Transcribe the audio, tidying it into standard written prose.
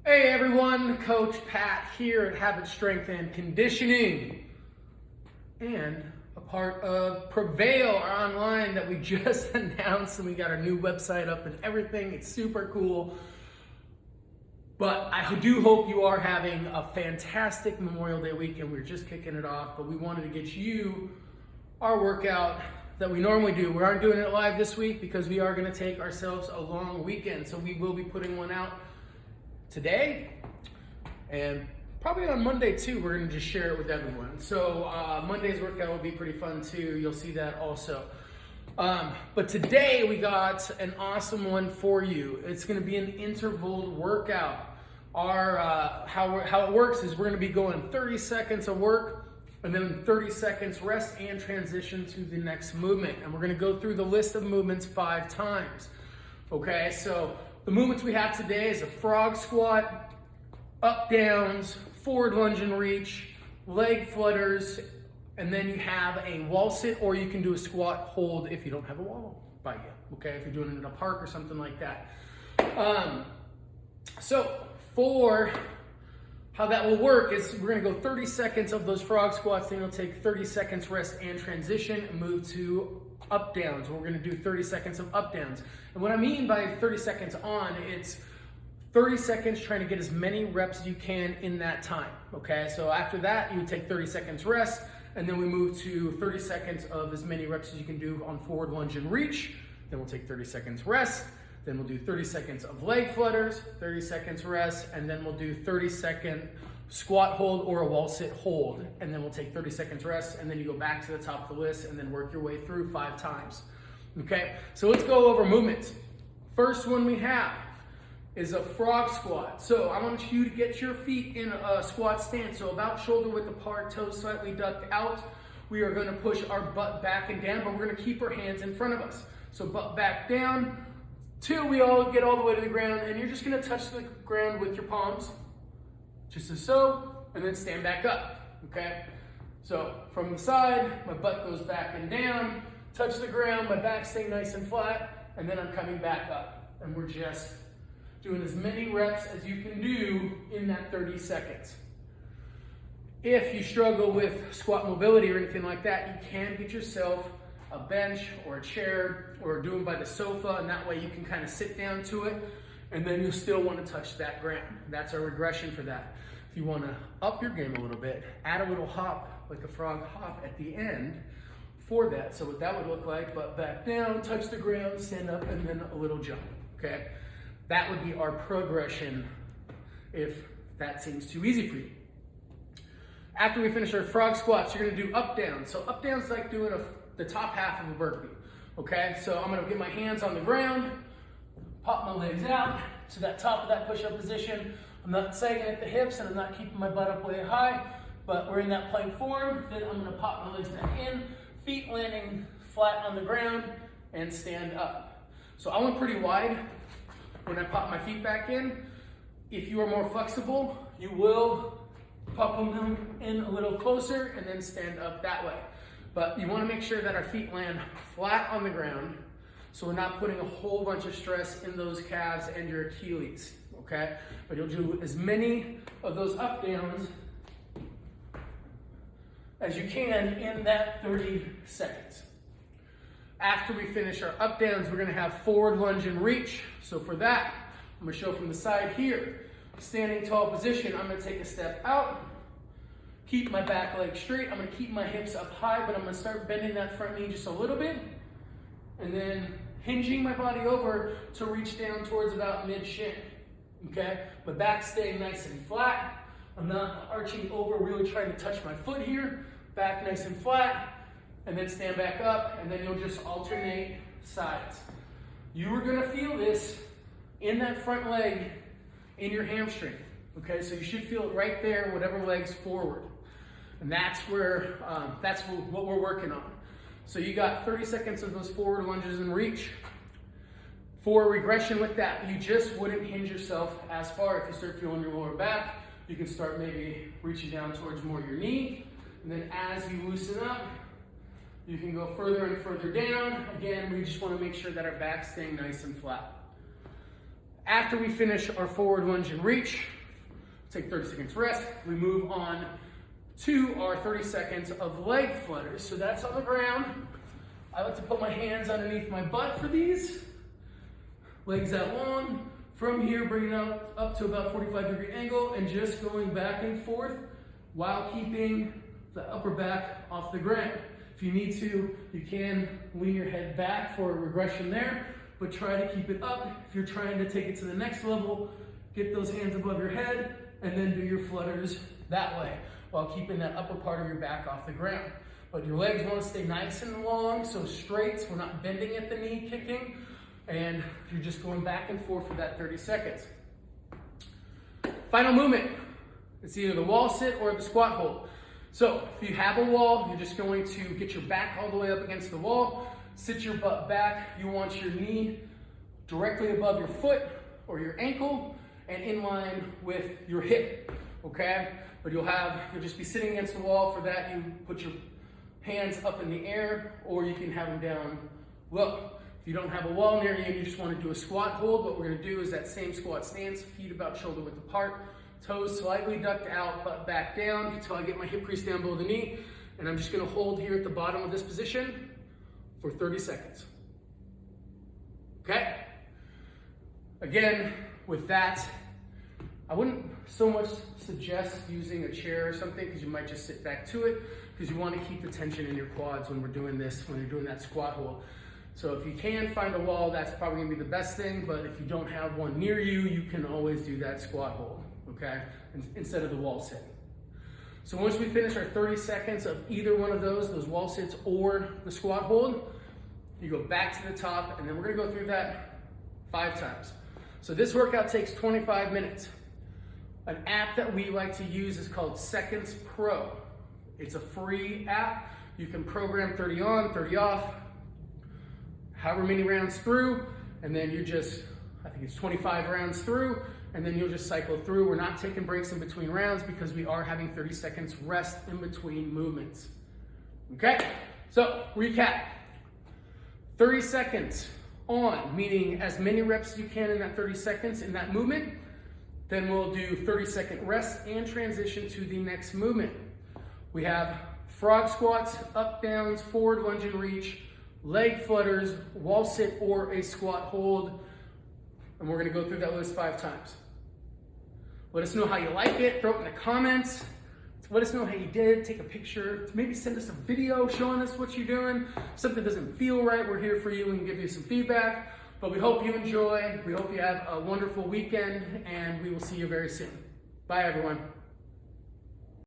Hey everyone, Coach Pat here at Habit Strength and Conditioning, and a part of Prevail, our online that we just announced, and we got our new website up and everything. It's super cool. But I do hope you are having a fantastic Memorial Day weekend. We're just kicking it off, but we wanted to get you our workout that we normally do. We aren't doing it live this week because we are going to take ourselves a long weekend. So we will be putting one out today and probably on Monday too. We're going to just share it with everyone. So Monday's workout will be pretty fun too. You'll see that also. But today we got an awesome one for you. It's going to be an interval workout. How it works is we're going to be going 30 seconds of work and then 30 seconds rest and transition to the next movement. And we're going to go through the list of movements 5 times. Okay, so the movements we have today is a frog squat, up downs, forward lunge and reach, leg flutters, and then you have a wall sit, or you can do a squat hold if you don't have a wall by you, okay? If you're doing it in a park or something like that. So for how that will work is we're gonna go 30 seconds of those frog squats, then you'll take 30 seconds rest and transition and move to up downs. We're gonna do 30 seconds of up downs. And what I mean by 30 seconds on, it's 30 seconds trying to get as many reps as you can in that time, okay? So after that, you take 30 seconds rest, and then we move to 30 seconds of as many reps as you can do on forward lunge and reach. Then we'll take 30 seconds rest. Then we'll do 30 seconds of leg flutters, 30 seconds rest, and then we'll do 30-second squat hold or a wall sit hold. And then we'll take 30 seconds rest, and then you go back to the top of the list and then work your way through 5 times. Okay, so let's go over movements. First one we have is a frog squat. So I want you to get your feet in a squat stance. So about shoulder width apart, toes slightly ducked out. We are gonna push our butt back and down, but we're gonna keep our hands in front of us. So butt back down, till we all get all the way to the ground, and you're just gonna touch the ground with your palms, just as so, and then stand back up, okay? So from the side, my butt goes back and down, touch the ground, my back staying nice and flat, and then I'm coming back up. And we're just doing as many reps as you can do in that 30 seconds. If you struggle with squat mobility or anything like that, you can get yourself a bench or a chair, or do them by the sofa, and that way you can kind of sit down to it, and then you'll still want to touch that ground. That's our regression for that. If you want to up your game a little bit, add a little hop, like a frog hop at the end for that. So what that would look like, butt back down, touch the ground, stand up, and then a little jump, okay? That would be our progression if that seems too easy for you. After we finish our frog squats, you're gonna do up down. So up down's like doing the top half of a burpee, okay? So I'm gonna get my hands on the ground, pop my legs out to that top of that push-up position. I'm not sagging at the hips, and I'm not keeping my butt up way high, but we're in that plank form. Then I'm gonna pop my legs back in, feet landing flat on the ground, and stand up. So I went pretty wide when I pop my feet back in. If you are more flexible, you will pop them in a little closer and then stand up that way. But you want to make sure that our feet land flat on the ground, so we're not putting a whole bunch of stress in those calves and your Achilles, okay? But you'll do as many of those up downs as you can in that 30 seconds. After we finish our up downs, we're gonna have forward lunge and reach. So for that, I'm gonna show from the side here. Standing tall position, I'm gonna take a step out, keep my back leg straight. I'm gonna keep my hips up high, but I'm gonna start bending that front knee just a little bit, and then hinging my body over to reach down towards about mid-shin, okay? My back staying nice and flat. I'm not arching over, really trying to touch my foot here. Back nice and flat, and then stand back up, and then you'll just alternate sides. You are gonna feel this in that front leg, in your hamstring, okay? So you should feel it right there, whatever leg's forward. And that's where, that's what we're working on. So you got 30 seconds of those forward lunges and reach. For regression with that, you just wouldn't hinge yourself as far. If you start feeling your lower back, you can start maybe reaching down towards more your knee. And then as you loosen up, you can go further and further down. Again, we just want to make sure that our back's staying nice and flat. After we finish our forward lunge and reach, take 30 seconds rest, we move on to our 30 seconds of leg flutters. So that's on the ground. I like to put my hands underneath my butt for these. Legs out long. From here, bring it up to about 45-degree angle and just going back and forth while keeping the upper back off the ground. If you need to, you can lean your head back for a regression there, but try to keep it up. If you're trying to take it to the next level, get those hands above your head and then do your flutters that way while keeping that upper part of your back off the ground. But your legs want to stay nice and long, so straight, so we're not bending at the knee, kicking, and you're just going back and forth for that 30 seconds. Final movement. It's either the wall sit or the squat hold. So if you have a wall, you're just going to get your back all the way up against the wall, sit your butt back. You want your knee directly above your foot or your ankle and in line with your hip, okay? But you'll just be sitting against the wall. For that, you put your hands up in the air, or you can have them down low. If you don't have a wall near you and you just want to do a squat hold, what we're going to do is that same squat stance, feet about shoulder width apart, toes slightly ducked out, butt back down until I get my hip crease down below the knee. And I'm just going to hold here at the bottom of this position for 30 seconds. Okay? Again, with that, I wouldn't so much suggest using a chair or something because you might just sit back to it because you want to keep the tension in your quads when we're doing this, when you're doing that squat hold. So if you can find a wall, that's probably going to be the best thing, but if you don't have one near you, you can always do that squat hold, okay, instead of the wall sit. So once we finish our 30 seconds of either one of those wall sits or the squat hold, you go back to the top, and then we're going to go through that 5 times. So this workout takes 25 minutes. An app that we like to use is called Seconds Pro. It's a free app. You can program 30 on, 30 off, however many rounds through, and then I think it's 25 rounds through, and then you'll just cycle through. We're not taking breaks in between rounds because we are having 30 seconds rest in between movements. Okay, so recap. 30 seconds on, meaning as many reps as you can in that 30 seconds in that movement. Then we'll do 30-second rest and transition to the next movement. We have frog squats, up downs, forward lunge and reach, leg flutters, wall sit or a squat hold. And we're gonna go through that list 5 times. Let us know how you like it, throw it in the comments. Let us know how you did, take a picture, maybe send us a video showing us what you're doing. If something doesn't feel right, we're here for you and give you some feedback. But we hope you enjoy, we hope you have a wonderful weekend, and we will see you very soon. Bye everyone.